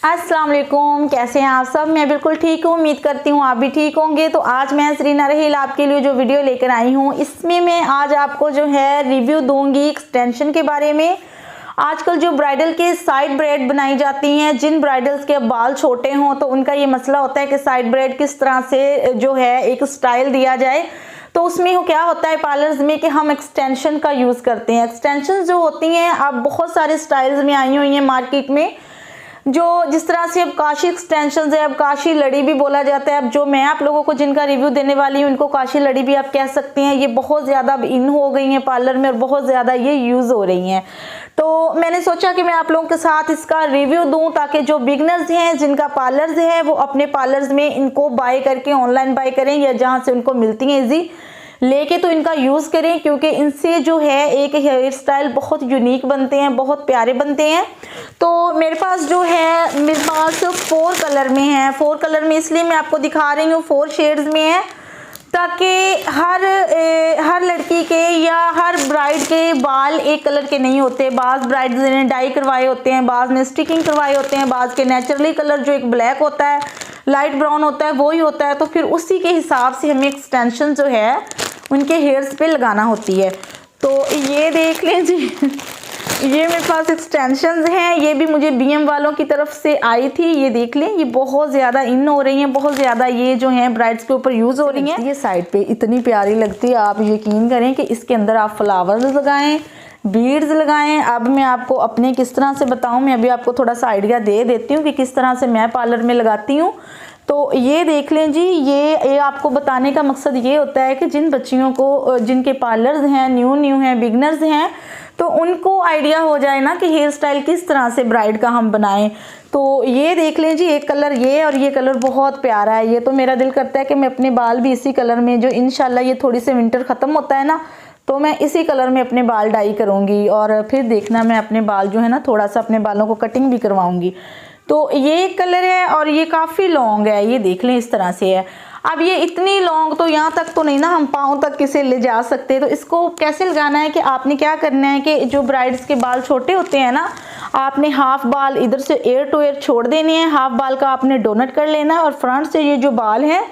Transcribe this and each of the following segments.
अस्सलाम वालेकुम, कैसे हैं आप सब। मैं बिल्कुल ठीक हूँ, उम्मीद करती हूँ आप भी ठीक होंगे। तो आज मैं सरीना रहील आपके लिए जो वीडियो लेकर आई हूँ, इसमें मैं आज आपको जो है रिव्यू दूंगी एक्सटेंशन के बारे में। आजकल जो ब्राइडल के साइड ब्रेड बनाई जाती हैं, जिन ब्राइडल्स के बाल छोटे हों तो उनका ये मसला होता है कि साइड ब्रेड किस तरह से जो है एक स्टाइल दिया जाए। तो उसमें क्या होता है पार्लर्स में कि हम एक्सटेंशन का यूज़ करते हैं। एक्सटेंशन जो होती हैं अब बहुत सारे स्टाइल्स में आई हुई हैं मार्केट में, जो जिस तरह से अब काशी एक्सटेंशन है, अब काशी लड़ी भी बोला जाता है। अब जो मैं आप लोगों को जिनका रिव्यू देने वाली हूँ उनको काशी लड़ी भी आप कह सकते हैं। ये बहुत ज़्यादा अब इन हो गई हैं पार्लर में और बहुत ज़्यादा ये यूज़ हो रही हैं। तो मैंने सोचा कि मैं आप लोगों के साथ इसका रिव्यू दूं ताकि जो बिगनर्स हैं, जिनका पार्लर्स है, वो अपने पार्लर्स में इनको बाय करके ऑनलाइन बाय करें या जहाँ से उनको मिलती हैं ईजी लेके तो इनका यूज़ करें, क्योंकि इनसे जो है एक हेयर स्टाइल बहुत यूनिक बनते हैं, बहुत प्यारे बनते हैं। तो मेरे पास जो है, मेरे पास 4 कलर में है। 4 कलर में इसलिए मैं आपको दिखा रही हूँ 4 शेड्स में है, ताकि हर लड़की के या हर ब्राइड के बाल एक कलर के नहीं होते। बाज़ ब्राइड्स ने डाई करवाए होते हैं, बाज़ ने स्टिकिंग करवाए होते हैं, बाज़ के नेचुरली कलर जो एक ब्लैक होता है, लाइट ब्राउन होता है, वही होता है। तो फिर उसी के हिसाब से हमें एक्सटेंशन जो है उनके हेयर्स पे लगाना होती है। तो ये देख लें जी, ये मेरे पास एक्सटेंशंस हैं, ये भी मुझे बीएम वालों की तरफ से आई थी। ये देख लें, ये बहुत ज़्यादा इन हो रही हैं, बहुत ज़्यादा ये जो हैं ब्राइड्स के ऊपर यूज़ हो रही हैं। ये साइड पे इतनी प्यारी लगती है, आप यकीन करें कि इसके अंदर आप फ्लावर्स लगाएं, बीड्स लगाएं। अब मैं आपको अपने किस तरह से बताऊं, मैं अभी आपको थोड़ा सा आइडिया दे देती हूँ कि किस तरह से मैं पार्लर में लगाती हूँ। तो ये देख लें जी, ये आपको बताने का मकसद ये होता है कि जिन बच्चियों को, जिनके पार्लर्स हैं, न्यू हैं, बिगनर्स हैं, तो उनको आइडिया हो जाए ना कि हेयर स्टाइल किस तरह से ब्राइड का हम बनाएं। तो ये देख लें जी, एक कलर ये और ये कलर बहुत प्यारा है। ये तो मेरा दिल करता है कि मैं अपने बाल भी इसी कलर में, जो इंशाल्लाह ये थोड़ी सी विंटर ख़त्म होता है ना, तो मैं इसी कलर में अपने बाल डाई करूँगी। और फिर देखना, मैं अपने बाल जो है ना थोड़ा सा अपने बालों को कटिंग भी करवाऊँगी। तो ये कलर है और ये काफ़ी लॉन्ग है, ये देख लें इस तरह से है। अब ये इतनी लॉन्ग तो यहाँ तक तो नहीं ना, हम पाँव तक किसे ले जा सकते। तो इसको कैसे लगाना है कि आपने क्या करना है कि जो ब्राइड्स के बाल छोटे होते हैं ना, आपने हाफ बाल इधर से एयर टू एयर छोड़ देने हैं, हाफ बाल का आपने डोनट कर लेना है और फ्रंट से ये जो बाल है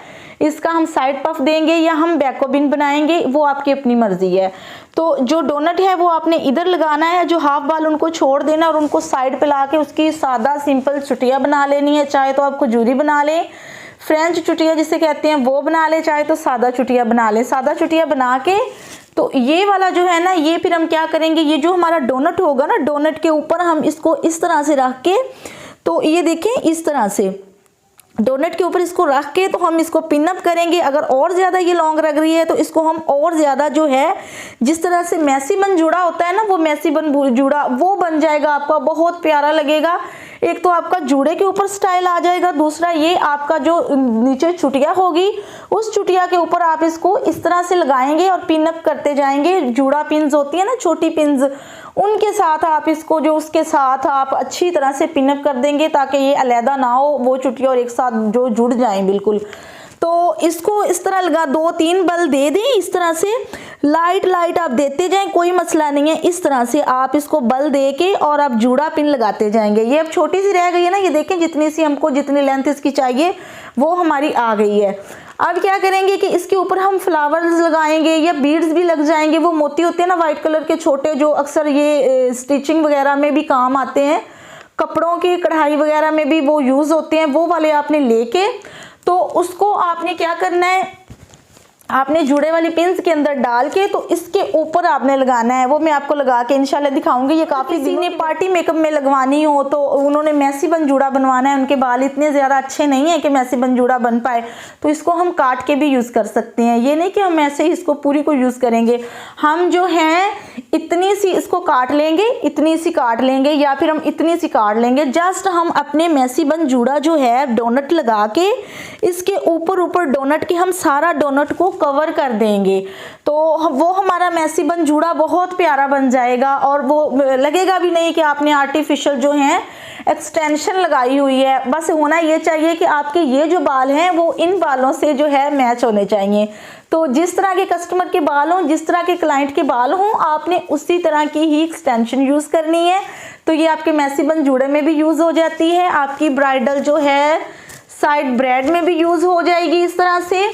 इसका हम साइड पफ देंगे या हम बैकोबिन बनाएंगे, वो आपकी अपनी मर्जी है। तो जो डोनट है वो आपने इधर लगाना है, जो हाफ बाल उनको छोड़ देना और उनको साइड पे ला के उसकी सादा सिंपल चुटिया बना लेनी है। चाहे तो आप खजूरी बना लें, फ्रेंच चुटिया जिसे कहते हैं वो बना ले, चाहे तो सादा चुटिया बना ले। सादा चुटिया बना के तो ये वाला जो है ना, ये फिर हम क्या करेंगे, ये जो हमारा डोनट होगा ना, डोनट के ऊपर हम इसको इस तरह से रख के, तो ये देखें इस तरह से डोनट के ऊपर इसको रख के तो हम इसको पिन अप करेंगे। अगर और ज़्यादा ये लॉन्ग लग रही है तो इसको हम और ज़्यादा जो है, जिस तरह से मैसी बन जुड़ा होता है ना, वो मैसी बन जुड़ा वो बन जाएगा आपका, बहुत प्यारा लगेगा। एक तो आपका जूड़े के ऊपर स्टाइल आ जाएगा, दूसरा ये आपका जो नीचे चुटिया होगी उस चुटिया के ऊपर आप इसको इस तरह से लगाएंगे और पिन अप करते जाएंगे। जूड़ा पिन्स होती है ना, छोटी पिन्स, उनके साथ आप इसको जो उसके साथ आप अच्छी तरह से पिन अप कर देंगे ताकि ये अलहदा ना हो, वो चुटिया और एक साथ जो जुड़ जाएं बिल्कुल। तो इसको इस तरह लगा, 2-3 बल दे दें इस तरह से, लाइट आप देते जाएं, कोई मसला नहीं है। इस तरह से आप इसको बल दे के और आप जूड़ा पिन लगाते जाएंगे। ये अब छोटी सी रह गई है ना, ये देखें जितनी सी हमको, जितनी लेंथ इसकी चाहिए वो हमारी आ गई है। अब क्या करेंगे कि इसके ऊपर हम फ्लावर्स लगाएंगे या बीड्स भी लग जाएंगे। वो मोती होते हैं ना वाइट कलर के छोटे, जो अक्सर ये स्टिचिंग वगैरह में भी काम आते हैं, कपड़ों की कढ़ाई वगैरह में भी वो यूज़ होते हैं। वो वाले आपने लेके तो उसको आपने क्या करना है, आपने जुड़े वाली पिन्स के अंदर डाल के तो इसके ऊपर आपने लगाना है। वो मैं आपको लगा के इंशाल्लाह दिखाऊंगी। ये काफ़ी किसी ने पार्टी मेकअप में लगवानी हो तो उन्होंने मैसी बन जूड़ा बनवाना है, उनके बाल इतने ज़्यादा अच्छे नहीं है कि मैसी बन जूड़ा बन पाए, तो इसको हम काट के भी यूज़ कर सकते हैं। ये नहीं कि हम ऐसे ही इसको पूरी को यूज़ करेंगे, हम जो हैं इतनी सी इसको काट लेंगे, इतनी सी काट लेंगे या फिर हम इतनी सी काट लेंगे। जस्ट हम अपने मैसी बन जूड़ा जो है डोनट लगा के इसके ऊपर डोनट के हम सारा डोनट को कवर कर देंगे तो वो हमारा मैसी बन जूड़ा बहुत प्यारा बन जाएगा और वो लगेगा भी नहीं कि आपने आर्टिफिशियल जो है एक्सटेंशन लगाई हुई है। बस होना ये चाहिए कि आपके ये जो बाल हैं वो इन बालों से जो है मैच होने चाहिए। तो जिस तरह के कस्टमर के बाल हों, जिस तरह के क्लाइंट के बाल हों, आपने उसी तरह की ही एक्सटेंशन यूज करनी है। तो ये आपके मैसी बन जूड़े में भी यूज हो जाती है, आपकी ब्राइडल जो है साइड ब्रेड में भी यूज हो जाएगी इस तरह से।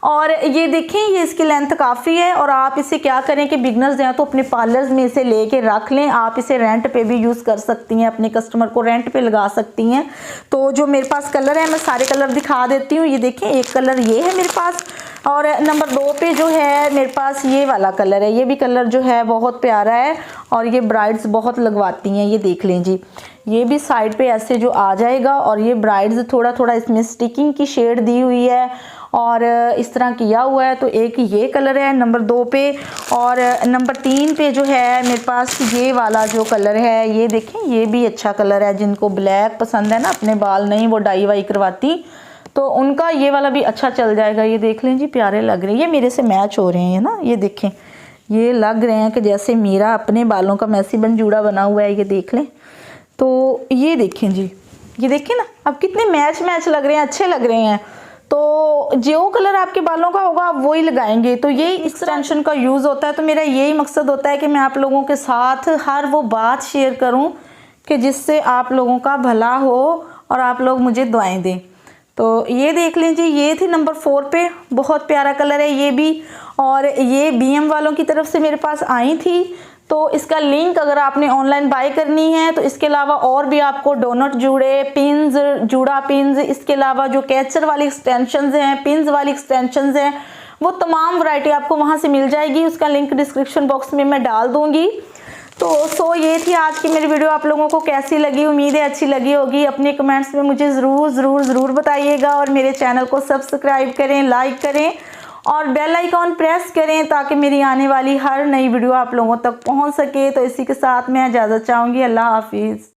और ये देखें, ये इसकी लेंथ काफ़ी है और आप इसे क्या करें कि बिगनर्स हैं तो अपने पार्लर्स में इसे लेके रख लें। आप इसे रेंट पे भी यूज़ कर सकती हैं, अपने कस्टमर को रेंट पे लगा सकती हैं। तो जो मेरे पास कलर है मैं सारे कलर दिखा देती हूँ। ये देखें, एक कलर ये है मेरे पास और नंबर 2 पे जो है मेरे पास ये वाला कलर है। ये भी कलर जो है बहुत प्यारा है और ये ब्राइड्स बहुत लगवाती हैं। ये देख लें जी, ये भी साइड पे ऐसे जो आ जाएगा और ये ब्राइड्स थोड़ा थोड़ा इसमें स्टिकिंग की शेड दी हुई है और इस तरह किया हुआ है। तो एक ये कलर है नंबर 2 पे और नंबर 3 पे जो है मेरे पास ये वाला जो कलर है, ये देखें, ये भी अच्छा कलर है। जिनको ब्लैक पसंद है ना, अपने बाल नहीं वो डाई वाई करवाती, तो उनका ये वाला भी अच्छा चल जाएगा। ये देख लें जी, प्यारे लग रहे हैं, ये मेरे से मैच हो रहे हैं ना। ये देखें, ये लग रहे हैं कि जैसे मेरा अपने बालों का मैसी बन जूड़ा बना हुआ है। ये देख लें, तो ये देखें जी, ये देखें ना, अब कितने मैच मैच लग रहे हैं, अच्छे लग रहे हैं। तो जो कलर आपके बालों का होगा आप वही लगाएंगे। तो ये एक्सटेंशन का यूज़ होता है। तो मेरा यही मकसद होता है कि मैं आप लोगों के साथ हर वो बात शेयर करूं कि जिससे आप लोगों का भला हो और आप लोग मुझे दुआएं दें। तो ये देख लें जी, ये थी नंबर 4 पे, बहुत प्यारा कलर है ये भी। और ये BM वालों की तरफ से मेरे पास आई थी, तो इसका लिंक अगर आपने ऑनलाइन बाय करनी है तो इसके अलावा और भी आपको डोनट जूड़े, पिन्स, जूड़ा पिन्स, इसके अलावा जो कैचर वाली एक्सटेंशंस हैं, पिन्स वाली एक्सटेंशंस हैं, वो तमाम वैरायटी आपको वहां से मिल जाएगी। उसका लिंक डिस्क्रिप्शन बॉक्स में मैं डाल दूंगी। तो ये थी आज की मेरी वीडियो। आप लोगों को कैसी लगी, उम्मीद है अच्छी लगी होगी। अपने कमेंट्स में मुझे ज़रूर बताइएगा और मेरे चैनल को सब्सक्राइब करें, लाइक करें और बेल आइकॉन प्रेस करें ताकि मेरी आने वाली हर नई वीडियो आप लोगों तक पहुंच सके। तो इसी के साथ मैं इजाज़त चाहूँगी। अल्लाह हाफिज़।